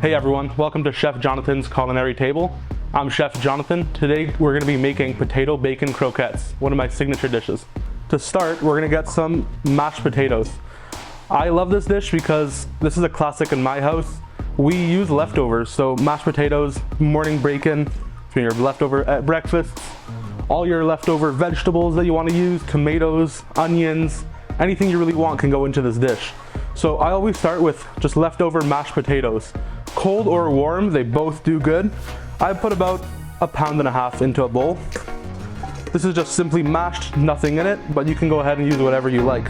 Hey everyone, welcome to Chef Jonathan's Culinary Table. I'm Chef Jonathan. Today we're going to be making potato bacon croquettes, one of my signature dishes. To start, we're going to get some mashed potatoes. I love this dish because this is a classic in my house. We use leftovers, so mashed potatoes, morning bacon, your leftover at breakfast, all your leftover vegetables that you want to use, tomatoes, onions, anything you really want can go into this dish. So I always start with just leftover mashed potatoes. Cold or warm, they both do good. I put about 1.5 pounds into a bowl. This is just simply mashed, nothing in it, but you can go ahead and use whatever you like.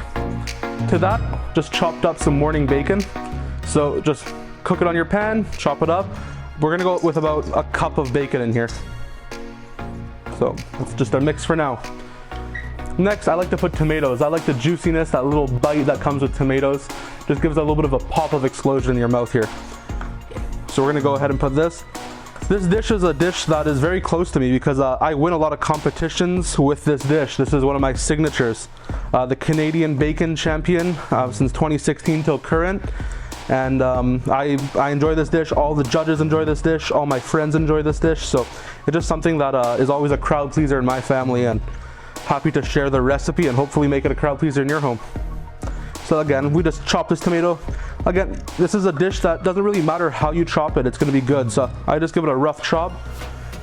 To that, just chopped up some morning bacon. So just cook it on your pan, chop it up. We're gonna go with about a cup of bacon in here. So it's just our mix for now. Next, I like to put tomatoes. I like the juiciness, that little bite that comes with tomatoes. Just gives a little bit of a pop of explosion in your mouth here. So we're gonna go ahead and put this. This dish is a dish that is very close to me because I win a lot of competitions with this dish. This is one of my signatures. The Canadian Bacon Champion since 2016 till current. And I enjoy this dish. All the judges enjoy this dish. All my friends enjoy this dish. So it's just something that is always a crowd pleaser in my family, and happy to share the recipe and hopefully make it a crowd pleaser in your home. So again, we just chop this tomato. Again, this is a dish that doesn't really matter how you chop it, it's gonna be good. So I just give it a rough chop.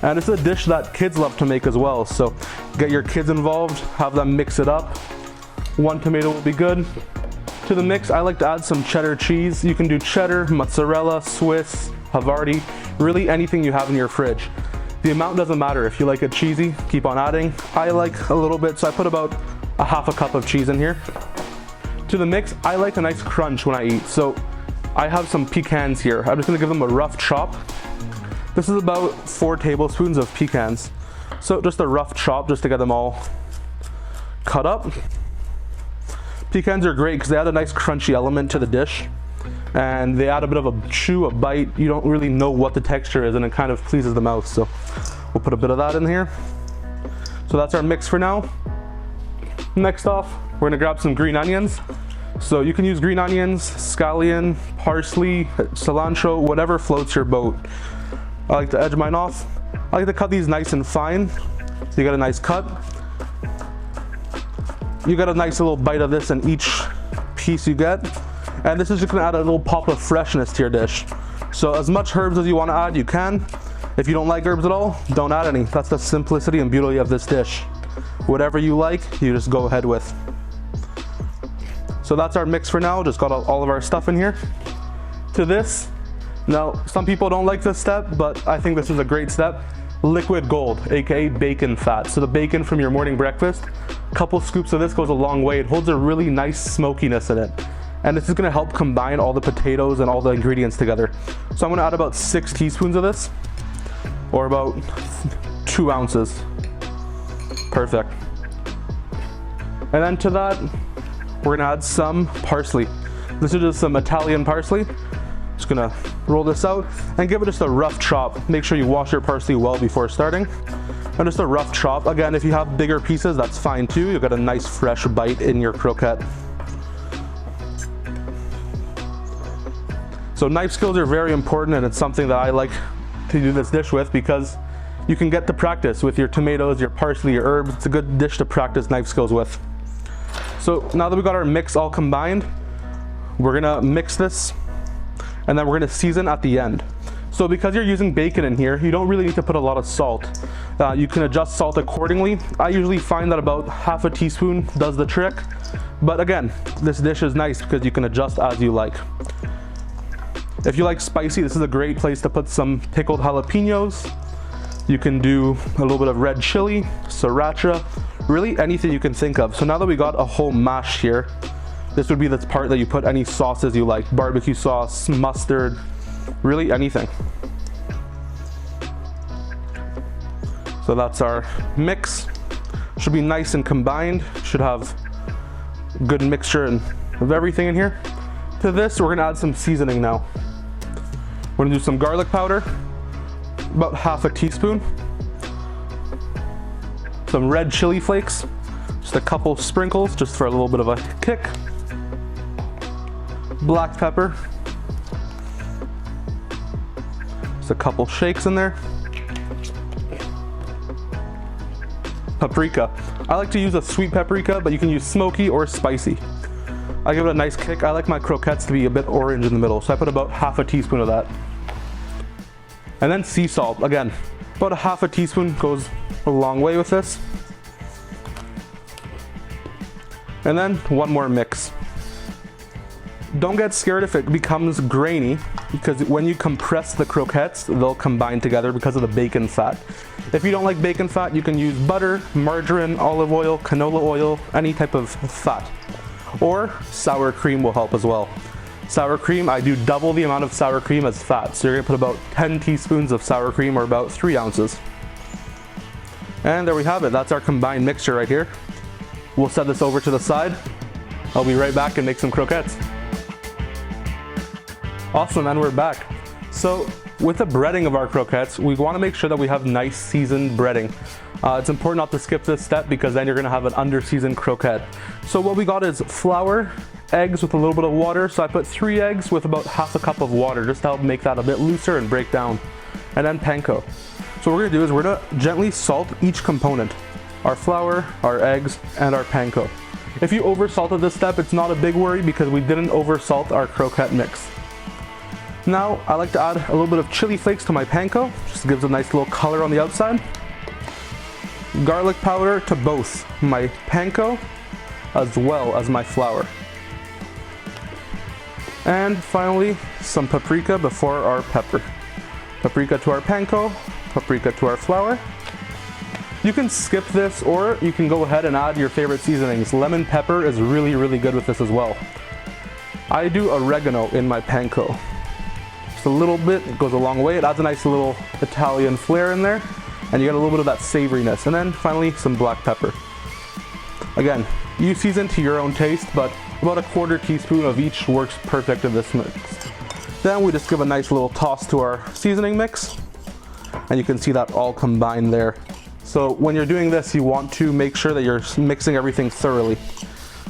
And it's a dish that kids love to make as well. So get your kids involved, have them mix it up. One tomato will be good. To the mix, I like to add some cheddar cheese. You can do cheddar, mozzarella, Swiss, Havarti, really anything you have in your fridge. The amount doesn't matter. If you like it cheesy, keep on adding. I like a little bit, so I put about 1/2 cup of cheese in here. To the mix, I like a nice crunch when I eat. So I have some pecans here. I'm just gonna give them a rough chop. This is about 4 tablespoons of pecans. So just a rough chop just to get them all cut up. Pecans are great because they add a nice crunchy element to the dish. And they add a bit of a chew, a bite. You don't really know what the texture is, and it kind of pleases the mouth. So we'll put a bit of that in here. So that's our mix for now. Next off, we're gonna grab some green onions. So you can use green onions, scallion, parsley, cilantro, whatever floats your boat. I like to edge mine off. I like to cut these nice and fine. So you got a nice cut. You got a nice little bite of this in each piece you get. And this is just gonna add a little pop of freshness to your dish. So as much herbs as you wanna add, you can. If you don't like herbs at all, don't add any. That's the simplicity and beauty of this dish. Whatever you like, you just go ahead with. So that's our mix for now. Just got all of our stuff in here. To this, now some people don't like this step, but I think this is a great step. Liquid gold, aka bacon fat. So the bacon from your morning breakfast, a couple scoops of this goes a long way. It holds a really nice smokiness in it. And this is gonna help combine all the potatoes and all the ingredients together. So I'm gonna add about 6 teaspoons of this, or about 2 ounces. Perfect. And then to that, we're gonna add some parsley. This is just some Italian parsley. Just gonna roll this out and give it just a rough chop. Make sure you wash your parsley well before starting. And just a rough chop. Again, if you have bigger pieces, that's fine too. You'll get a nice fresh bite in your croquette. So knife skills are very important, and it's something that I like to do this dish with because you can get to practice with your tomatoes, your parsley, your herbs. It's a good dish to practice knife skills with. So now that we got our mix all combined, we're gonna mix this and then we're gonna season at the end. So because you're using bacon in here, you don't really need to put a lot of salt. You can adjust salt accordingly. I usually find that about 1/2 teaspoon does the trick. But again, this dish is nice because you can adjust as you like. If you like spicy, this is a great place to put some pickled jalapenos. You can do a little bit of red chili, sriracha, really anything you can think of. So now that we got a whole mash here, this would be the part that you put any sauces you like. Barbecue sauce, mustard, really anything. So that's our mix. Should be nice and combined. Should have good mixture of everything in here. To this, we're gonna add some seasoning now. We're gonna do some garlic powder, about 1/2 teaspoon. Some red chili flakes, just a couple sprinkles, just for a little bit of a kick. Black pepper, Just a couple shakes in there. Paprika. I like to use a sweet paprika, but you can use smoky or spicy. I give it a nice kick. I like my croquettes to be a bit orange in the middle, so I put about half a teaspoon of that. And then sea salt. Again, about a half a teaspoon goes a long way with this. And then one more mix. Don't get scared if it becomes grainy, because when you compress the croquettes, they'll combine together because of the bacon fat. If you don't like bacon fat, you can use butter, margarine, olive oil, canola oil, any type of fat. Or sour cream will help as well. Sour cream, I do double the amount of sour cream as fat. So you're gonna put about 10 teaspoons of sour cream, or about 3 ounces. And there we have it. That's our combined mixture right here. We'll set this over to the side. I'll be right back and make some croquettes. Awesome, and we're back. So with the breading of our croquettes, we want to make sure that we have nice seasoned breading. It's important not to skip this step, because then you're going to have an under-seasoned croquette. So what we got is flour, eggs with a little bit of water. So I put 3 eggs with about half a cup of water, just to help make that a bit looser and break down. And then panko. So what we're going to do is we're going to gently salt each component. Our flour, our eggs, and our panko. If you over-salted this step, it's not a big worry, because we didn't over-salt our croquette mix. Now, I like to add a little bit of chili flakes to my panko, just gives a nice little color on the outside. Garlic powder to both my panko as well as my flour. And finally, some paprika before our pepper. Paprika to our panko, paprika to our flour. You can skip this, or you can go ahead and add your favorite seasonings. Lemon pepper is really, really good with this as well. I do oregano in my panko. A little bit, it goes a long way. It adds a nice little Italian flair in there, and you get a little bit of that savoriness. And then finally, some black pepper. Again, you season to your own taste, but about a 1/4 teaspoon of each works perfect in this mix. Then we just give a nice little toss to our seasoning mix, and you can see that all combined there. So when you're doing this, you want to make sure that you're mixing everything thoroughly.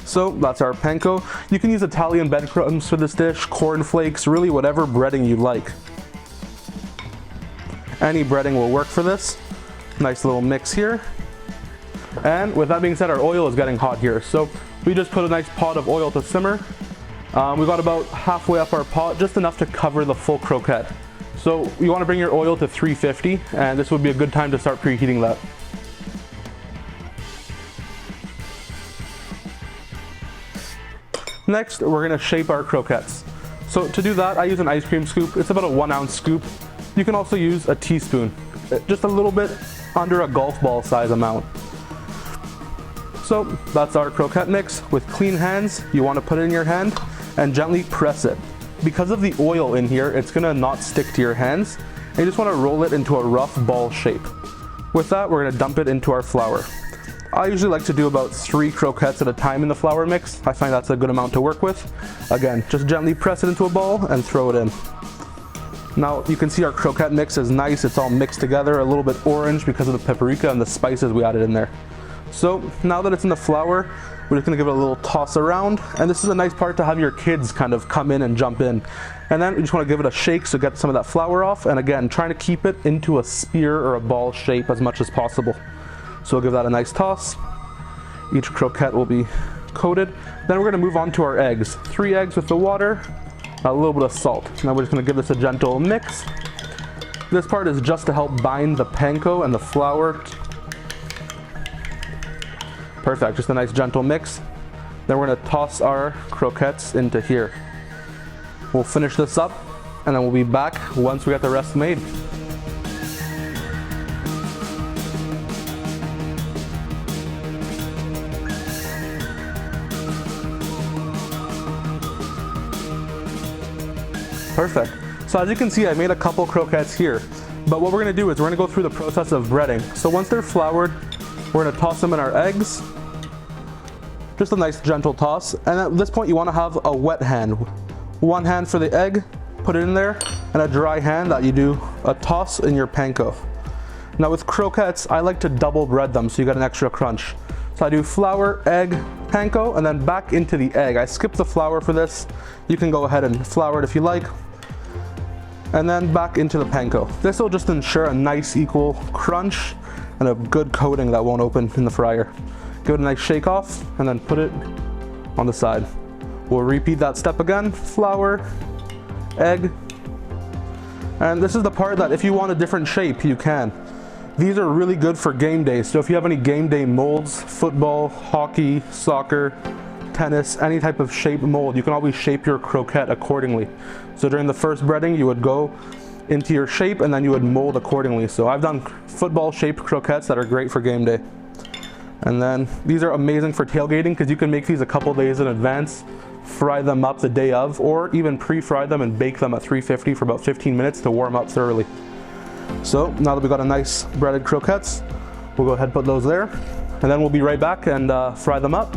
So that's our panko. You can use Italian breadcrumbs for this dish, corn flakes, really whatever breading you like. Any breading will work for this. Nice little mix here. And with that being said, our oil is getting hot here. So we just put a nice pot of oil to simmer. We got about halfway up our pot, just enough to cover the full croquette. So you want to bring your oil to 350, and this would be a good time to start preheating that. Next, we're gonna shape our croquettes. So to do that, I use an ice cream scoop. It's about a 1 ounce scoop. You can also use a teaspoon, just a little bit under a golf ball size amount. So that's our croquette mix. With clean hands, you wanna put it in your hand and gently press it. Because of the oil in here, it's gonna not stick to your hands. And you just wanna roll it into a rough ball shape. With that, we're gonna dump it into our flour. I usually like to do about 3 croquettes at a time in the flour mix. I find that's a good amount to work with. Again, just gently press it into a ball and throw it in. Now you can see our croquette mix is nice. It's all mixed together, a little bit orange because of the paprika and the spices we added in there. So now that it's in the flour, we're just gonna give it a little toss around. And this is a nice part to have your kids kind of come in and jump in. And then we just wanna give it a shake so get some of that flour off. And again, trying to keep it into a spear or a ball shape as much as possible. So we'll give that a nice toss. Each croquette will be coated. Then we're gonna move on to our eggs. 3 eggs with the water, a little bit of salt. Now we're just gonna give this a gentle mix. This part is just to help bind the panko and the flour. Perfect, just a nice gentle mix. Then we're gonna toss our croquettes into here. We'll finish this up, and then we'll be back once we get the rest made. Perfect. So as you can see, I made a couple croquettes here. But what we're gonna do is we're gonna go through the process of breading. So once they're floured, we're gonna toss them in our eggs. Just a nice gentle toss. And at this point, you wanna have a wet hand. One hand for the egg, put it in there, and a dry hand that you do a toss in your panko. Now with croquettes, I like to double bread them so you get an extra crunch. So I do flour, egg, panko, and then back into the egg. I skip the flour for this. You can go ahead and flour it if you like. and then back into the panko. This will just ensure a nice equal crunch and a good coating that won't open in the fryer. Give it a nice shake off and then put it on the side. We'll repeat that step again, flour, egg, and this is the part that if you want a different shape, you can. These are really good for game day, so if you have any game day molds, football, hockey, soccer, tennis, any type of shape mold, you can always shape your croquette accordingly. So during the first breading, you would go into your shape and then you would mold accordingly. So I've done football shaped croquettes that are great for game day. And then these are amazing for tailgating because you can make these a couple days in advance, fry them up the day of, or even pre-fry them and bake them at 350 for about 15 minutes to warm up thoroughly. So now that we got a nice breaded croquettes, we'll go ahead and put those there, and then we'll be right back and fry them up.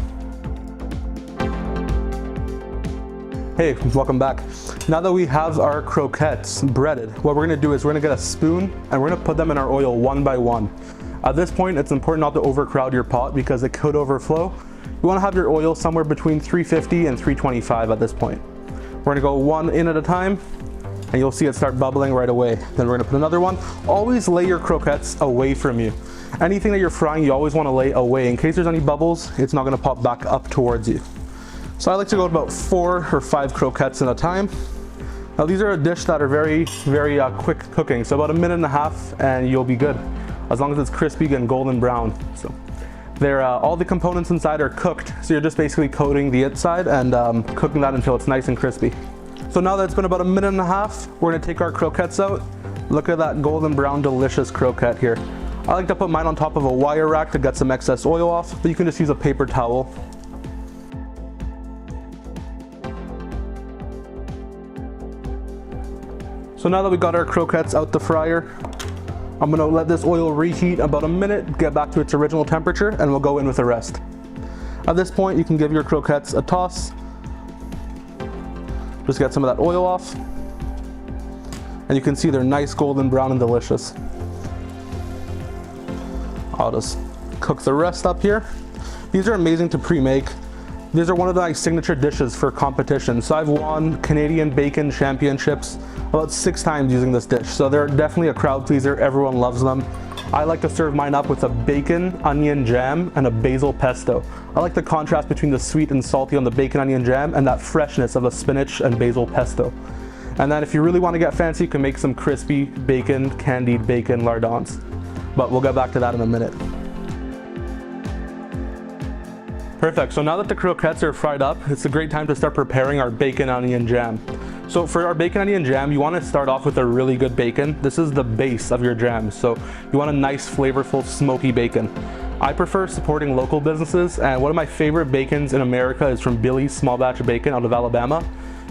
Hey, welcome back. Now that we have our croquettes breaded, what we're gonna do is we're gonna get a spoon and we're gonna put them in our oil one by one. At this point, it's important not to overcrowd your pot because it could overflow. You wanna have your oil somewhere between 350 and 325 at this point. We're gonna go one in at a time and you'll see it start bubbling right away. Then we're gonna put another one. Always lay your croquettes away from you. Anything that you're frying, you always wanna lay away. In case there's any bubbles, it's not gonna pop back up towards you. So I like to go about 4 or 5 croquettes at a time. Now these are a dish that are very quick cooking. So about a minute and a half and you'll be good. As long as it's crispy and golden brown. So they're, all the components inside are cooked. So you're just basically coating the inside and cooking that until it's nice and crispy. So now that it's been about a minute and a half, we're gonna take our croquettes out. Look at that golden brown, delicious croquette here. I like to put mine on top of a wire rack to get some excess oil off, but you can just use a paper towel. So now that we got our croquettes out the fryer, I'm gonna let this oil reheat about a minute, get back to its original temperature, and we'll go in with the rest. At this point, you can give your croquettes a toss. Just get some of that oil off. And you can see they're nice golden brown and delicious. I'll just cook the rest up here. These are amazing to pre-make. These are one of my signature dishes for competition. So I've won Canadian Bacon Championships about 6 times using this dish. So they're definitely a crowd pleaser. Everyone loves them. I like to serve mine up with a bacon, onion jam, and a basil pesto. I like the contrast between the sweet and salty on the bacon onion jam and that freshness of the spinach and basil pesto. And then if you really want to get fancy, you can make some crispy bacon, candied bacon lardons. But we'll get back to that in a minute. Perfect, so now that the croquettes are fried up, it's a great time to start preparing our bacon onion jam. So for our bacon onion jam, you want to start off with a really good bacon. This is the base of your jam, so you want a nice, flavorful, smoky bacon. I prefer supporting local businesses, and one of my favorite bacons in America is from Billy's Small Batch Bacon out of Alabama.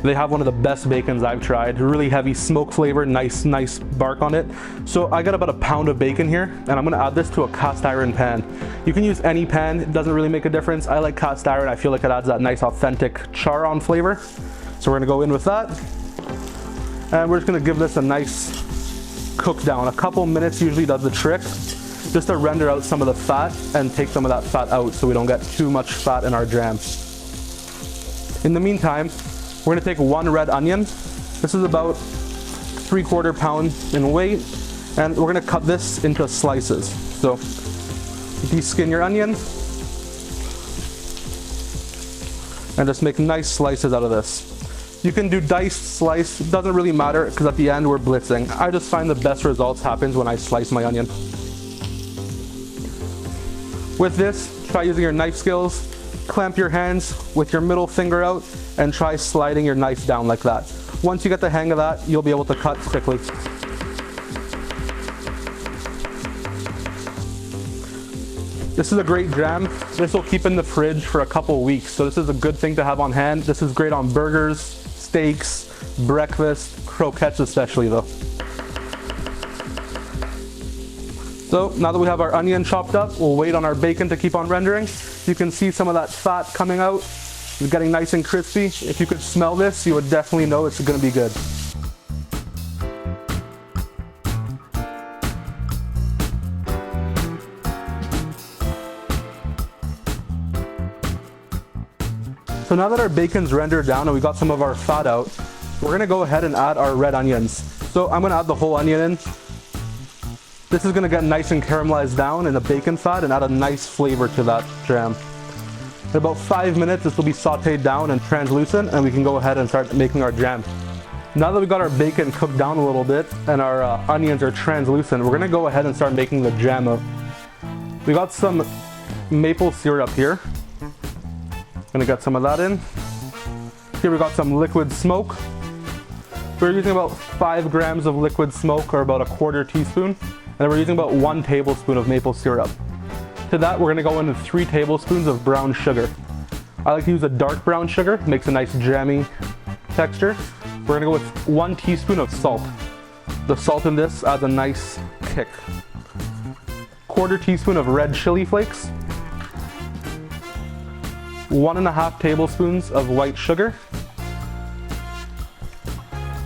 They have one of the best bacons I've tried. Really heavy smoke flavor, nice bark on it. So I got about a pound of bacon here, and I'm gonna add this to a cast iron pan. You can use any pan, it doesn't really make a difference. I like cast iron, I feel like it adds that nice authentic char on flavor. So we're gonna go in with that. And we're just gonna give this a nice cook down. A couple minutes usually does the trick, just to render out some of the fat and take some of that fat out so we don't get too much fat in our jam. In the meantime, we're gonna take 1 red onion. This is about 3/4 pound in weight, and we're gonna cut this into slices. So de-skin your onion, and just make nice slices out of this. You can do diced slice, it doesn't really matter because at the end we're blitzing. I just find the best results happens when I slice my onion. With this, try using your knife skills, clamp your hands with your middle finger out, and try sliding your knife down like that. Once you get the hang of that, you'll be able to cut thickly. This is a great jam. This will keep in the fridge for a couple weeks, so this is a good thing to have on hand. This is great on burgers, steaks, breakfast, croquettes especially though. So now that we have our onion chopped up, we'll wait on our bacon to keep on rendering. You can see some of that fat coming out. It's getting nice and crispy. If you could smell this, you would definitely know it's gonna be good. So now that our bacon's rendered down and we got some of our fat out, we're gonna go ahead and add our red onions. So I'm gonna add the whole onion in. This is gonna get nice and caramelized down in the bacon side and add a nice flavor to that jam. In about 5 minutes, this will be sauteed down and translucent, and we can go ahead and start making our jam. Now that we got our bacon cooked down a little bit and our onions are translucent, we're gonna go ahead and start making the jam out. We got some maple syrup here. Gonna get some of that in. Here we got some liquid smoke. We're using about 5 grams of liquid smoke, or about a 1/4 teaspoon. And then we're using about 1 tablespoon of maple syrup. To that, we're gonna go into 3 tablespoons of brown sugar. I like to use a dark brown sugar, makes a nice jammy texture. We're gonna go with 1 teaspoon of salt. The salt in this adds a nice kick. 1/4 teaspoon of red chili flakes. 1.5 tablespoons of white sugar.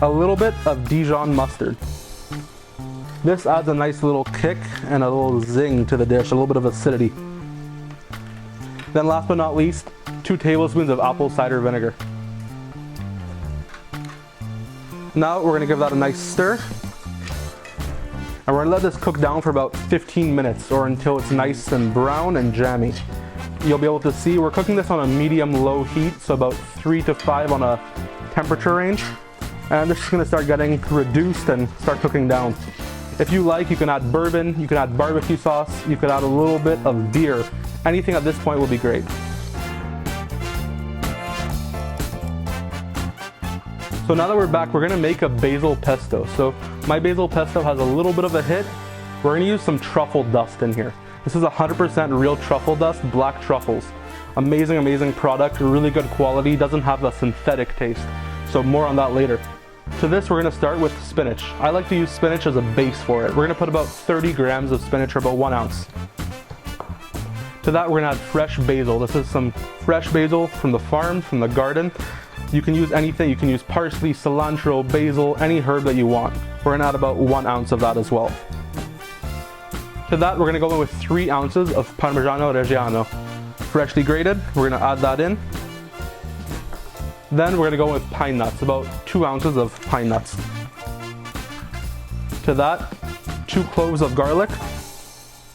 A little bit of Dijon mustard. This adds a nice little kick and a little zing to the dish, a little bit of acidity. Then last but not least, 2 tablespoons of apple cider vinegar. Now we're gonna give that a nice stir. And we're gonna let this cook down for about 15 minutes or until it's nice and brown and jammy. You'll be able to see we're cooking this on a medium-low heat, so about 3 to 5 on a temperature range. And this is gonna start getting reduced and start cooking down. If you like, you can add bourbon, you can add barbecue sauce, you could add a little bit of beer. Anything at this point will be great. So now that we're back, we're gonna make a basil pesto. So my basil pesto has a little bit of a hit. We're gonna use some truffle dust in here. This is 100% real truffle dust, black truffles. Amazing, amazing product, really good quality, doesn't have a synthetic taste. So more on that later. To this, we're gonna start with spinach. I like to use spinach as a base for it. We're gonna put about 30 grams of spinach, or about 1 ounce. To that, we're gonna add fresh basil. This is some fresh basil from the farm, from the garden. You can use anything. You can use parsley, cilantro, basil, any herb that you want. We're gonna add about 1 ounce of that as well. To that, we're gonna go in with 3 ounces of Parmigiano Reggiano. Freshly grated, we're gonna add that in. Then we're gonna go with pine nuts, about 2 ounces of pine nuts. To that, 2 cloves of garlic,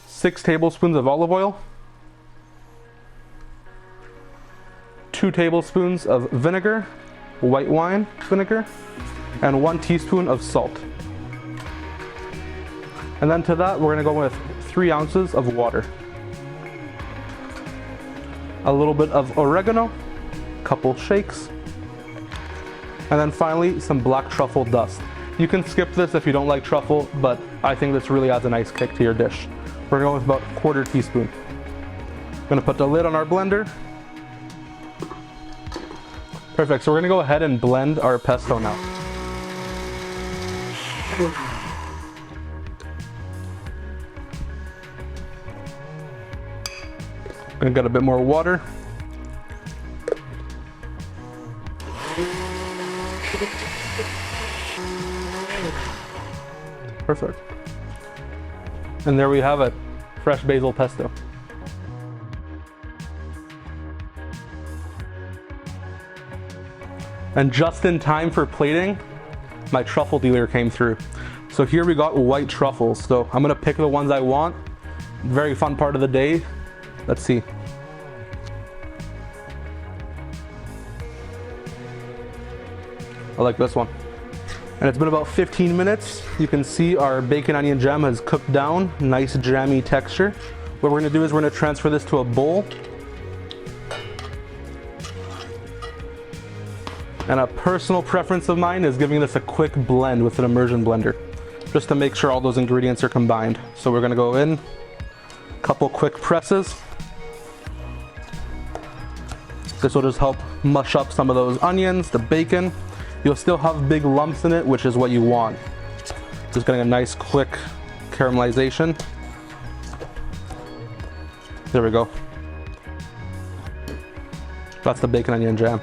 6 tablespoons of olive oil, 2 tablespoons of vinegar, white wine vinegar, and 1 teaspoon of salt. And then to that, we're gonna go with 3 ounces of water. A little bit of oregano, couple shakes, and then finally some black truffle dust. You can skip this if you don't like truffle, but I think this really adds a nice kick to your dish. We're going with about 1/4 teaspoon. I'm gonna put the lid on our blender. Perfect, so we're gonna go ahead and blend our pesto now. Gonna get a bit more water. Perfect. And there we have it, fresh basil pesto. And just in time for plating, my truffle dealer came through. So here we got white truffles. So I'm gonna pick the ones I want. Very fun part of the day. Let's see. I like this one. And it's been about 15 minutes. You can see our bacon onion jam has cooked down, nice jammy texture. What we're gonna do is we're gonna transfer this to a bowl. And a personal preference of mine is giving this a quick blend with an immersion blender, just to make sure all those ingredients are combined. So we're gonna go in, couple quick presses. This will just help mush up some of those onions, the bacon. You'll still have big lumps in it, which is what you want. Just getting a nice quick caramelization. There we go. That's the bacon onion jam.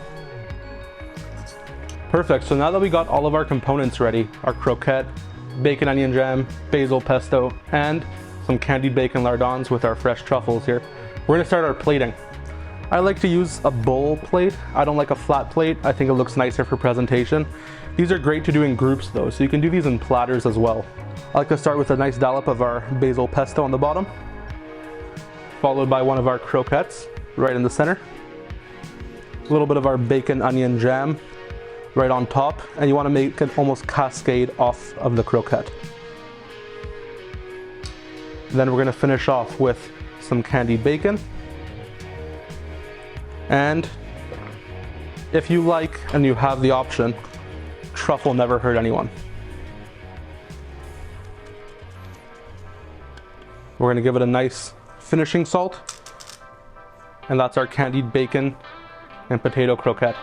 Perfect, so now that we got all of our components ready, our croquette, bacon onion jam, basil pesto, and some candied bacon lardons with our fresh truffles here, we're gonna start our plating. I like to use a bowl plate. I don't like a flat plate. I think it looks nicer for presentation. These are great to do in groups though, so you can do these in platters as well. I like to start with a nice dollop of our basil pesto on the bottom, followed by one of our croquettes right in the center. A little bit of our bacon onion jam right on top, and you want to make it almost cascade off of the croquette. Then we're going to finish off with some candied bacon. And if you like and you have the option, truffle never hurt anyone. We're going to give it a nice finishing salt. And that's our candied bacon and potato croquette.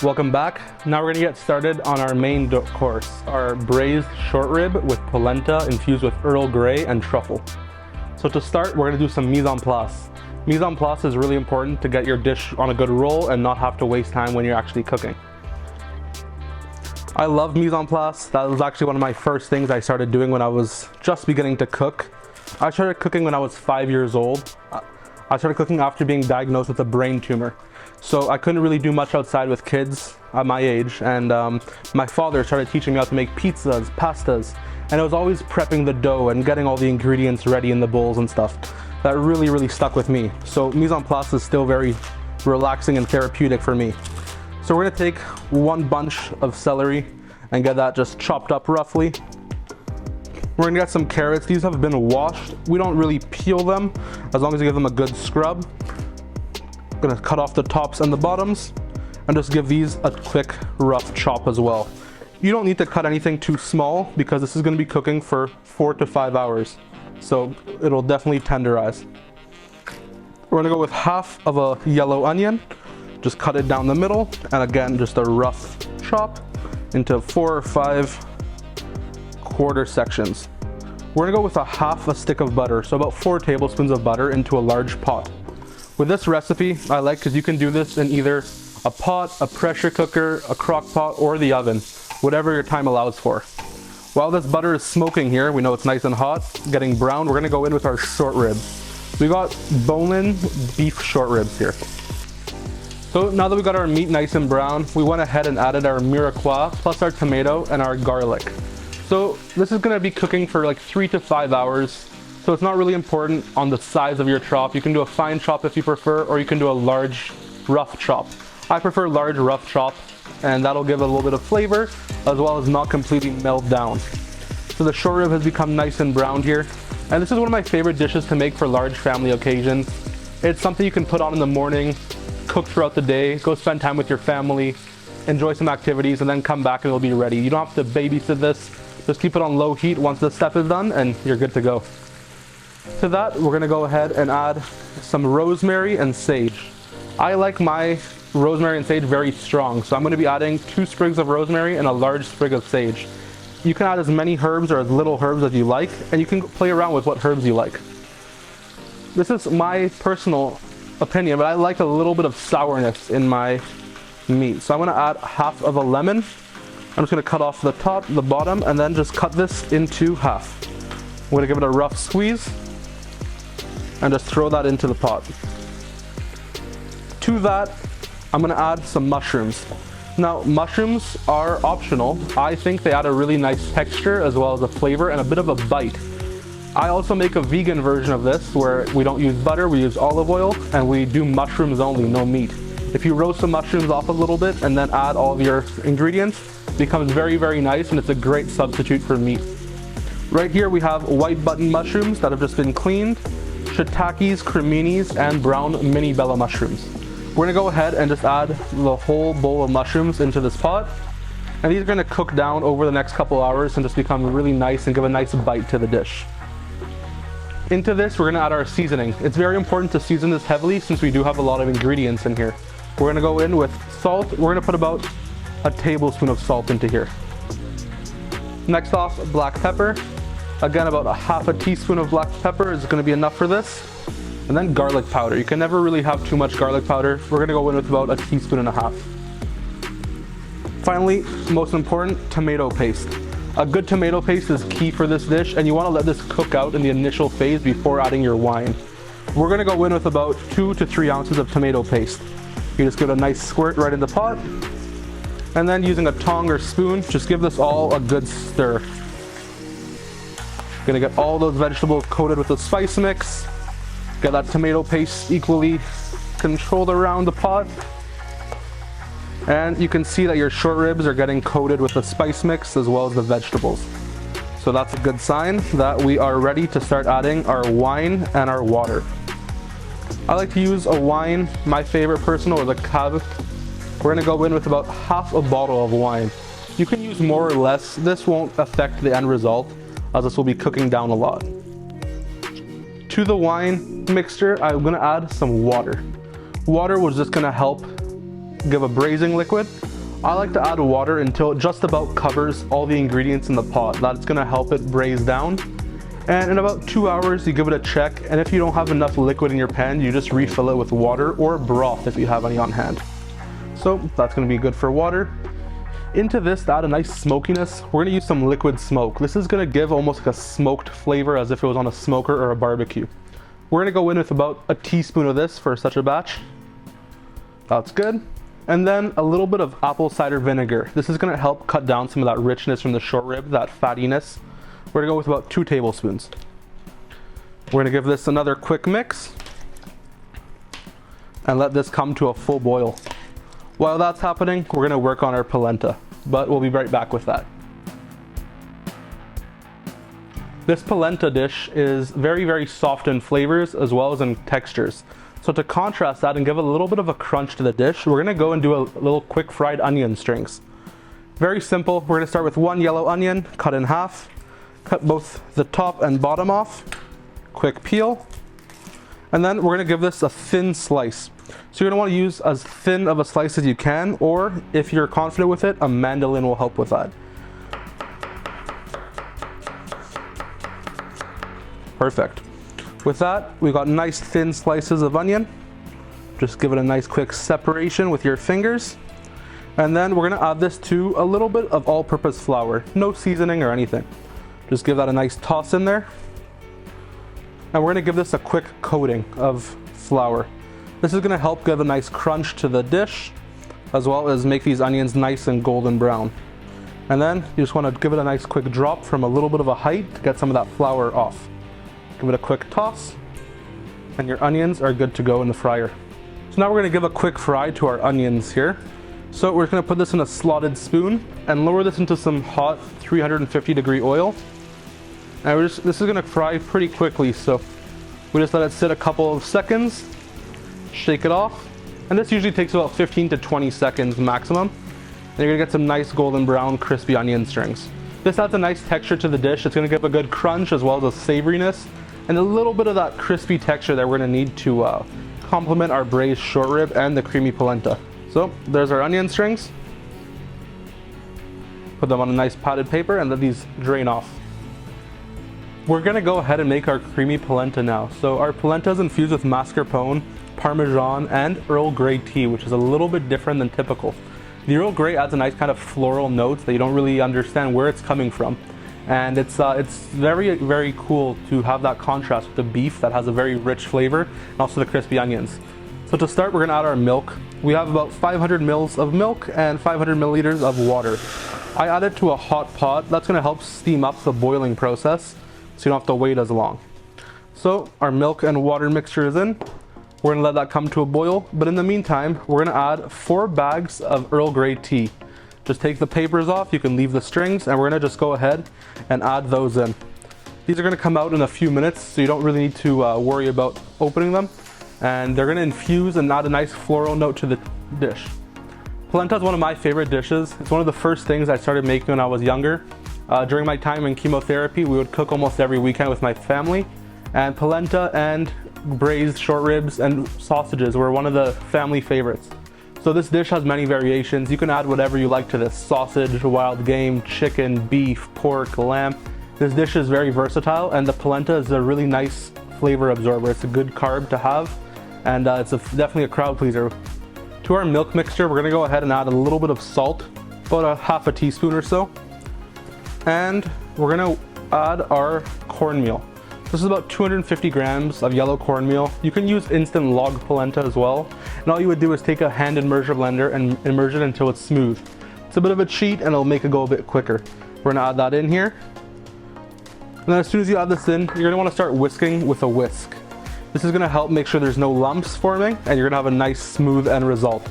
Welcome back. Now we're gonna get started on our main course, our braised short rib with polenta infused with Earl Grey and truffle. So to start, we're gonna do some mise en place. Mise en place is really important to get your dish on a good roll and not have to waste time when you're actually cooking. I love mise en place. That was actually one of my first things I started doing when I was just beginning to cook. I started cooking when I was 5 years old. I started cooking after being diagnosed with a brain tumor. So I couldn't really do much outside with kids at my age, and my father started teaching me how to make pizzas, pastas, and I was always prepping the dough and getting all the ingredients ready in the bowls and stuff. That really stuck with me. So mise en place is still very relaxing and therapeutic for me. So we're gonna take one bunch of celery and get that just chopped up roughly. We're gonna get some carrots. These have been washed. We don't really peel them as long as you give them a good scrub. Gonna cut off the tops and the bottoms and just give these a quick rough chop as well. You don't need to cut anything too small because this is gonna be cooking for 4 to 5 hours. So it'll definitely tenderize. We're gonna go with half of a yellow onion. Just cut it down the middle, and again, just a rough chop into 4 or 5 quarter sections. We're gonna go with a half a stick of butter, so about 4 tablespoons of butter into a large pot. With this recipe, I like because you can do this in either a pot, a pressure cooker, a crock pot, or the oven, whatever your time allows for. While this butter is smoking here, we know it's nice and hot, getting brown, we're gonna go in with our short ribs. We got bone-in beef short ribs here. So now that we got our meat nice and brown, we went ahead and added our mirepoix plus our tomato and our garlic. So this is gonna be cooking for like 3 to 5 hours. So it's not really important on the size of your chop. You can do a fine chop if you prefer, or you can do a large rough chop. I prefer large rough chop, and that'll give it a little bit of flavor as well as not completely melt down. So the short rib has become nice and browned here. And this is one of my favorite dishes to make for large family occasions. It's something you can put on in the morning, cook throughout the day, go spend time with your family, enjoy some activities, and then come back and it'll be ready. You don't have to babysit this. Just keep it on low heat once this step is done and you're good to go. To that, we're gonna go ahead and add some rosemary and sage. I like my rosemary and sage very strong, so I'm gonna be adding 2 sprigs of rosemary and a large sprig of sage. You can add as many herbs or as little herbs as you like, and you can play around with what herbs you like. This is my personal opinion, but I like a little bit of sourness in my meat. So I'm gonna add half of a lemon. I'm just gonna cut off the top, the bottom, and then just cut this into half. I'm gonna give it a rough squeeze and just throw that into the pot. To that, I'm gonna add some mushrooms. Now, mushrooms are optional. I think they add a really nice texture as well as a flavor and a bit of a bite. I also make a vegan version of this where we don't use butter, we use olive oil, and we do mushrooms only, no meat. If you roast the mushrooms off a little bit and then add all of your ingredients, it becomes very nice, and it's a great substitute for meat. Right here we have white button mushrooms that have just been cleaned, shiitakes, creminis, and brown mini bella mushrooms. We're gonna go ahead and just add the whole bowl of mushrooms into this pot. And these are gonna cook down over the next couple hours and just become really nice and give a nice bite to the dish. Into this, we're gonna add our seasoning. It's very important to season this heavily since we do have a lot of ingredients in here. We're gonna go in with salt. We're gonna put about a tablespoon of salt into here. Next off, black pepper. Again, about a half a teaspoon of black pepper is gonna be enough for this. And then garlic powder. You can never really have too much garlic powder. We're gonna go in with about a teaspoon and a half. Finally, most important, tomato paste. A good tomato paste is key for this dish, and you wanna let this cook out in the initial phase before adding your wine. We're gonna go in with about 2 to 3 ounces of tomato paste. You just give it a nice squirt right in the pot. And then using a tong or spoon, just give this all a good stir. Gonna get all those vegetables coated with the spice mix. Get that tomato paste equally controlled around the pot. And you can see that your short ribs are getting coated with the spice mix as well as the vegetables. So that's a good sign that we are ready to start adding our wine and our water. I like to use a wine, my favorite personal, or the Cave. We're gonna go in with about half a bottle of wine. You can use more or less. This won't affect the end result, as this will be cooking down a lot. To the wine mixture, I'm gonna add some water. Water was just gonna help give a braising liquid. I like to add water until it just about covers all the ingredients in the pot. That's gonna help it braise down. And in about 2 hours, you give it a check. And if you don't have enough liquid in your pan, you just refill it with water or broth if you have any on hand. So that's gonna be good for water. Into this, to add a nice smokiness, we're gonna use some liquid smoke. This is gonna give almost like a smoked flavor as if it was on a smoker or a barbecue. We're gonna go in with about a teaspoon of this for such a batch. That's good. And then a little bit of apple cider vinegar. This is gonna help cut down some of that richness from the short rib, that fattiness. We're gonna go with about 2 tablespoons. We're gonna give this another quick mix and let this come to a full boil. While that's happening, we're gonna work on our polenta, but we'll be right back with that. This polenta dish is very, very soft in flavors as well as in textures. So to contrast that and give a little bit of a crunch to the dish, we're gonna go and do a little quick fried onion strings. Very simple. We're gonna start with 1 yellow onion, cut in half, cut both the top and bottom off, quick peel, and then we're gonna give this a thin slice. So you're gonna wanna use as thin of a slice as you can, or if you're confident with it, a mandolin will help with that. Perfect. With that, we've got nice thin slices of onion. Just give it a nice quick separation with your fingers. And then we're gonna add this to a little bit of all-purpose flour. No seasoning or anything. Just give that a nice toss in there. And we're gonna give this a quick coating of flour. This is gonna help give a nice crunch to the dish, as well as make these onions nice and golden brown. And then you just wanna give it a nice quick drop from a little bit of a height to get some of that flour off. Give it a quick toss, and your onions are good to go in the fryer. So now we're gonna give a quick fry to our onions here. So we're gonna put this in a slotted spoon and lower this into some hot 350-degree oil. And this is gonna fry pretty quickly, so we just let it sit a couple of seconds, shake it off, and this usually takes about 15 to 20 seconds maximum. And you're gonna get some nice golden brown crispy onion strings. This adds a nice texture to the dish. It's gonna give a good crunch as well as a savoriness and a little bit of that crispy texture that we're gonna need to complement our braised short rib and the creamy polenta. So there's our onion strings. Put them on a nice padded paper and let these drain off. We're gonna go ahead and make our creamy polenta now. So our polenta is infused with mascarpone, parmesan, and Earl Grey tea, which is a little bit different than typical. The Earl Grey adds a nice kind of floral note that you don't really understand where it's coming from. And it's very, very cool to have that contrast with the beef that has a very rich flavor and also the crispy onions. So to start, we're gonna add our milk. We have about 500 mils of milk and 500 milliliters of water. I add it to a hot pot. That's gonna help steam up the boiling process so you don't have to wait as long. So our milk and water mixture is in. We're gonna let that come to a boil, but in the meantime, we're gonna add 4 bags of Earl Grey tea. Just take the papers off, you can leave the strings, and we're gonna just go ahead and add those in. These are gonna come out in a few minutes, so you don't really need to worry about opening them. And they're gonna infuse and add a nice floral note to the dish. Polenta is one of my favorite dishes. It's one of the first things I started making when I was younger. During my time in chemotherapy, we would cook almost every weekend with my family, and polenta and braised short ribs and sausages were one of the family favorites. So this dish has many variations. You can add whatever you like to this: sausage, wild game, chicken, beef, pork, lamb. This dish is very versatile, and the polenta is a really nice flavor absorber. It's a good carb to have, and it's definitely a crowd pleaser. To our milk mixture, we're gonna go ahead and add a little bit of salt, about a half a teaspoon or so. And we're gonna add our cornmeal. This is about 250 grams of yellow cornmeal. You can use instant log polenta as well. And all you would do is take a hand immersion blender and immerse it until it's smooth. It's a bit of a cheat and it'll make it go a bit quicker. We're gonna add that in here. And then as soon as you add this in, you're gonna wanna start whisking with a whisk. This is gonna help make sure there's no lumps forming and you're gonna have a nice smooth end result.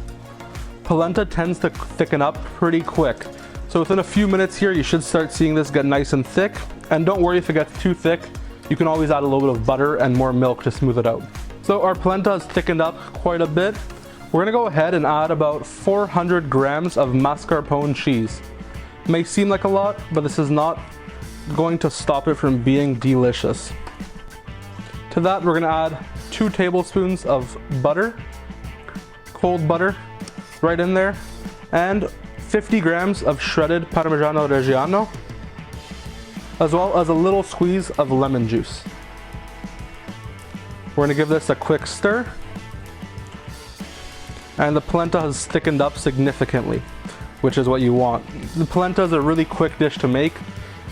Polenta tends to thicken up pretty quick. So within a few minutes here, you should start seeing this get nice and thick. And don't worry if it gets too thick. You can always add a little bit of butter and more milk to smooth it out. So our polenta has thickened up quite a bit. We're gonna go ahead and add about 400 grams of mascarpone cheese. It may seem like a lot, but this is not going to stop it from being delicious. To that, we're gonna add 2 tablespoons of butter, cold butter, right in there, and 50 grams of shredded Parmigiano Reggiano, as well as a little squeeze of lemon juice. We're gonna give this a quick stir. And the polenta has thickened up significantly, which is what you want. The polenta is a really quick dish to make,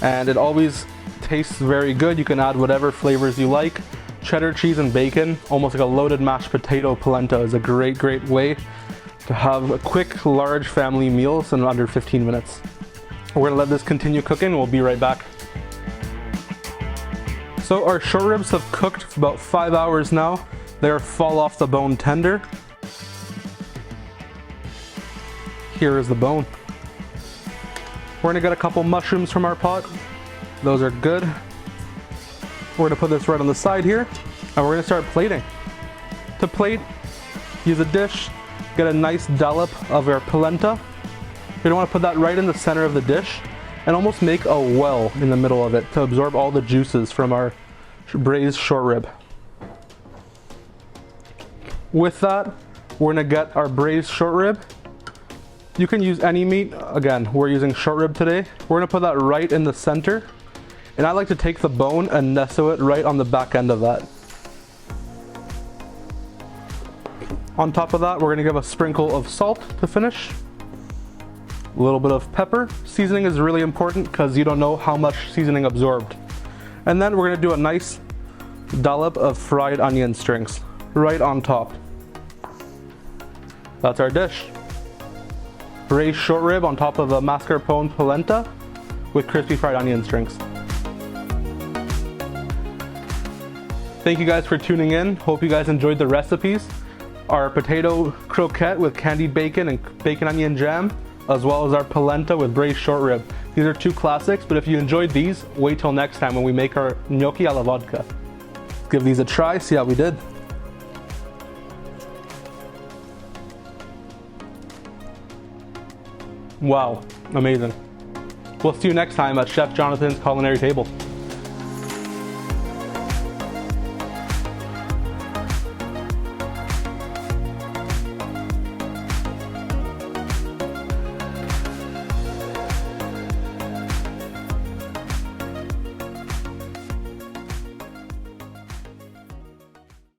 and it always tastes very good. You can add whatever flavors you like. Cheddar cheese and bacon, almost like a loaded mashed potato polenta, is a great way to have a quick, large family meals in under 15 minutes. We're gonna let this continue cooking. We'll be right back. So our short ribs have cooked for about 5 hours now. They're fall off the bone tender. Here is the bone. We're gonna get a couple mushrooms from our pot. Those are good. We're gonna put this right on the side here, and we're gonna start plating. To plate, use a dish, get a nice dollop of our polenta. You're gonna wanna put that right in the center of the dish, and almost make a well in the middle of it to absorb all the juices from our braised short rib. With that, we're gonna get our braised short rib. You can use any meat. Again, we're using short rib today. We're gonna put that right in the center. And I like to take the bone and nestle it right on the back end of that. On top of that, we're gonna give a sprinkle of salt to finish. A little bit of pepper. Seasoning is really important because you don't know how much seasoning absorbed. And then we're gonna do a nice dollop of fried onion strings right on top. That's our dish. Braised short rib on top of a mascarpone polenta with crispy fried onion strings. Thank you guys for tuning in. Hope you guys enjoyed the recipes. Our potato croquette with candied bacon and bacon onion jam, as well as our polenta with braised short rib. These are 2 classics, but if you enjoyed these, wait till next time when we make our gnocchi alla vodka. Give these a try, see how we did. Wow, amazing. We'll see you next time at Chef Jonathan's Culinary Table.